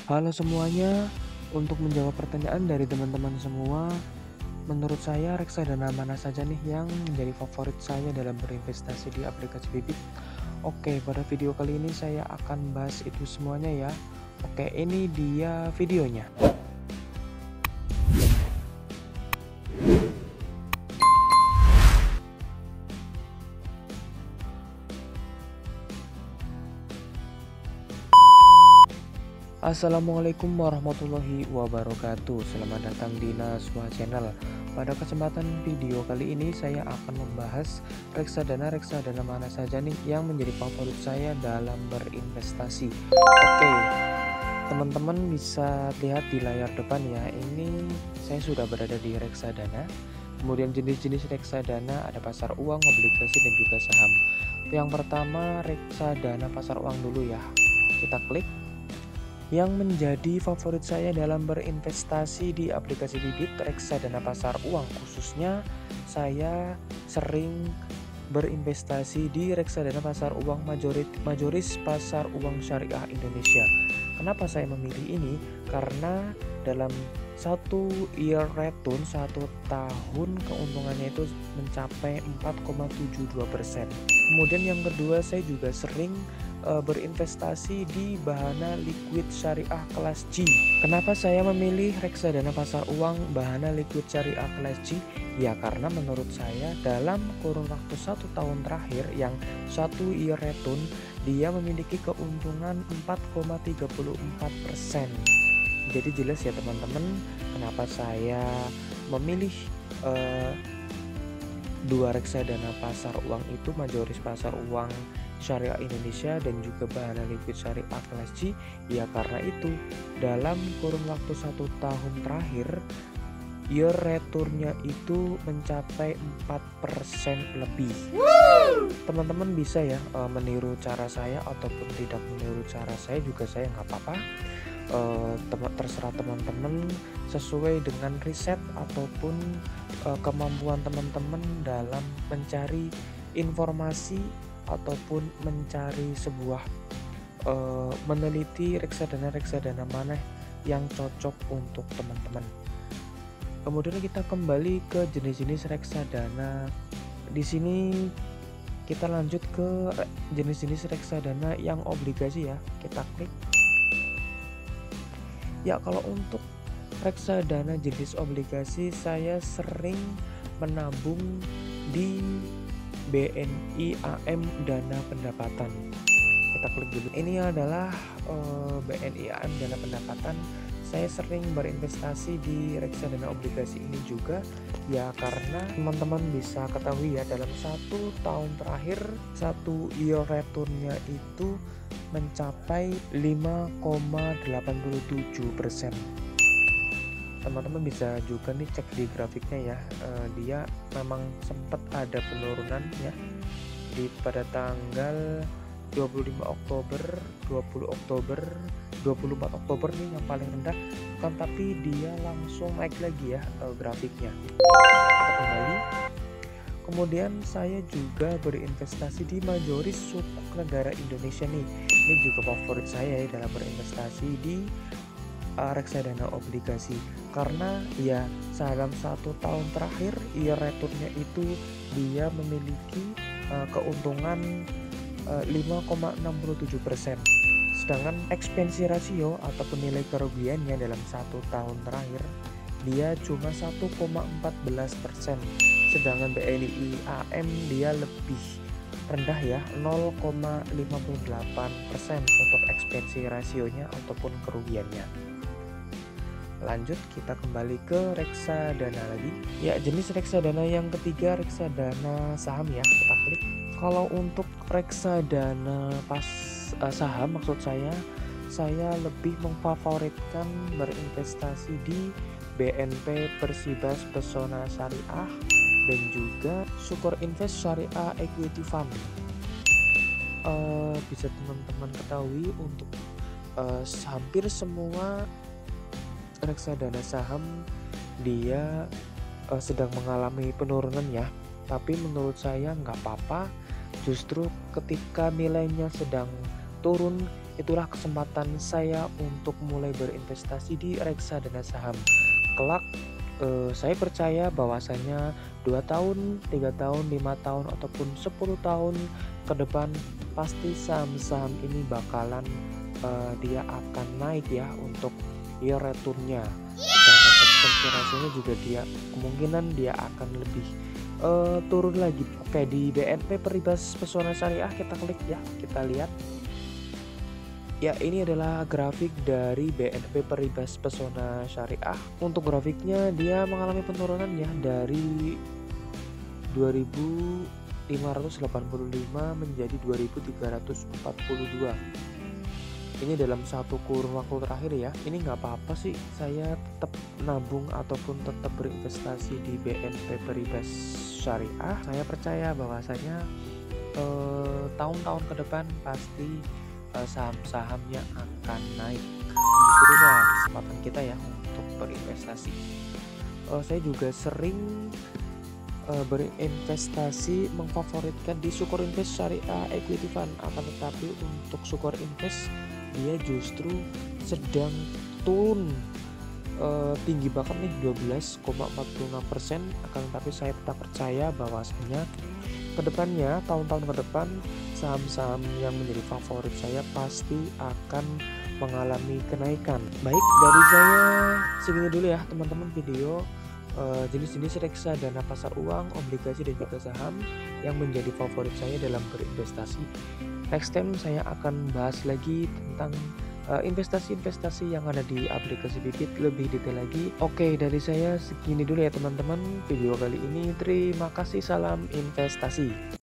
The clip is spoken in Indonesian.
Halo semuanya, untuk menjawab pertanyaan dari teman-teman semua, menurut saya reksadana mana saja nih yang menjadi favorit saya dalam berinvestasi di aplikasi Bibit? Oke, pada video kali ini saya akan bahas itu semuanya ya. Oke, ini dia videonya. Assalamualaikum warahmatullahi wabarakatuh. Selamat datang di Naswa Channel. Pada kesempatan video kali ini saya akan membahas reksadana mana saja nih yang menjadi favorit saya dalam berinvestasi. Oke, teman-teman bisa lihat di layar depan ya. Ini saya sudah berada di reksadana. Kemudian jenis-jenis reksadana ada pasar uang, obligasi, dan juga saham. Yang pertama reksadana pasar uang dulu ya. Kita klik. Yang menjadi favorit saya dalam berinvestasi di aplikasi Bibit reksadana pasar uang, khususnya saya sering berinvestasi di reksadana pasar uang majoris pasar uang syariah Indonesia. Kenapa saya memilih ini? Karena dalam satu year return, 1 tahun keuntungannya itu mencapai 4,72%. Kemudian yang kedua, saya juga sering berinvestasi di Bahana Liquid Syariah kelas G. Kenapa saya memilih reksadana pasar uang Bahana Liquid Syariah kelas G? Ya karena menurut saya dalam kurun waktu 1 tahun terakhir yang 1 year return, dia memiliki keuntungan 4,34%. Jadi jelas ya teman-teman, kenapa saya memilih dua reksadana pasar uang itu, majoris pasar uang syariah Indonesia dan juga Bahana Liquid Syariah kelas G. Ya karena itu dalam kurun waktu 1 tahun terakhir year returnnya itu mencapai 4% lebih. Teman-teman bisa ya meniru cara saya ataupun tidak meniru cara saya juga, saya nggak apa-apa. Terserah teman-teman sesuai dengan riset ataupun kemampuan teman-teman dalam mencari informasi ataupun mencari sebuah meneliti reksadana mana yang cocok untuk teman-teman. Kemudian kita kembali ke jenis-jenis reksadana. Di sini kita lanjut ke jenis-jenis reksadana yang obligasi ya. Kita klik. Ya, kalau untuk reksadana jenis obligasi saya sering menabung di BNI AM Dana Pendapatan. Kita klik dulu. Ini adalah BNI AM Dana Pendapatan. Saya sering berinvestasi di reksadana obligasi ini juga ya karena teman-teman bisa ketahui ya dalam 1 tahun terakhir 1 year returnnya itu mencapai 5,87%. Teman-teman bisa juga nih cek di grafiknya ya, dia memang sempat ada penurunan ya pada tanggal 25 Oktober, 20 Oktober, 24 Oktober nih yang paling rendah kan, tapi dia langsung naik lagi ya grafiknya. Kita kembali. Kemudian saya juga berinvestasi di majoris sukuk negara Indonesia nih. Ini juga favorit saya ya dalam berinvestasi di reksadana obligasi karena ya dalam 1 tahun terakhir year returnnya itu dia memiliki keuntungan 5,67%. Sedangkan ekspensi rasio ataupun nilai kerugiannya dalam 1 tahun terakhir dia cuma 1,14%. Sedangkan BNI AM dia lebih rendah ya, 0,58% untuk ekspensi rasionya ataupun kerugiannya. Lanjut kita kembali ke reksadana lagi. Ya, jenis reksadana yang ketiga reksadana saham ya. Kita klik. Kalau untuk reksadana saham maksud saya lebih memfavoritkan berinvestasi di BNP Persibas Pesona Syariah dan juga Syukur Invest Syariah Equity Fund. Bisa teman-teman ketahui untuk hampir semua reksadana saham dia sedang mengalami penurunan ya, tapi menurut saya nggak apa-apa. Justru ketika nilainya sedang turun itulah kesempatan saya untuk mulai berinvestasi di reksadana saham. Kelak saya percaya bahwasanya 2 tahun, 3 tahun, 5 tahun, ataupun 10 tahun ke depan pasti saham-saham ini bakalan dia akan naik ya untuk year return-nya. Dan ekspektasi rasionya juga dia kemungkinan dia akan lebih turun lagi. Oke, di BNP Paribas Pesona Syariah kita klik ya, kita lihat. Ya, ini adalah grafik dari BNP Paribas Pesona Syariah. Untuk grafiknya dia mengalami penurunan ya dari 2.585 menjadi 2.342. Ini dalam satu kurun waktu terakhir ya. Ini nggak apa-apa sih, saya tetap nabung ataupun tetap berinvestasi di BNP Paribas Syariah. Saya percaya bahwasanya tahun-tahun ke depan pasti saham-sahamnya akan naik. Itulah kesempatan kita ya untuk berinvestasi. Saya juga sering berinvestasi mengfavoritkan di Sukor Invest Syariah Equity Fund, akan tetapi untuk Sukor Invest dia justru sedang turun tinggi banget nih 12,46%, akan tetapi saya tetap percaya bahwasanya kedepannya tahun-tahun ke depan saham-saham yang menjadi favorit saya pasti akan mengalami kenaikan. Baik, dari saya segini dulu ya teman-teman video jenis-jenis reksadana pasar uang, obligasi, dan juga saham yang menjadi favorit saya dalam berinvestasi. Next time saya akan bahas lagi tentang investasi-investasi yang ada di aplikasi Bibit lebih detail lagi. Oke, dari saya segini dulu ya teman-teman video kali ini. Terima kasih, salam investasi.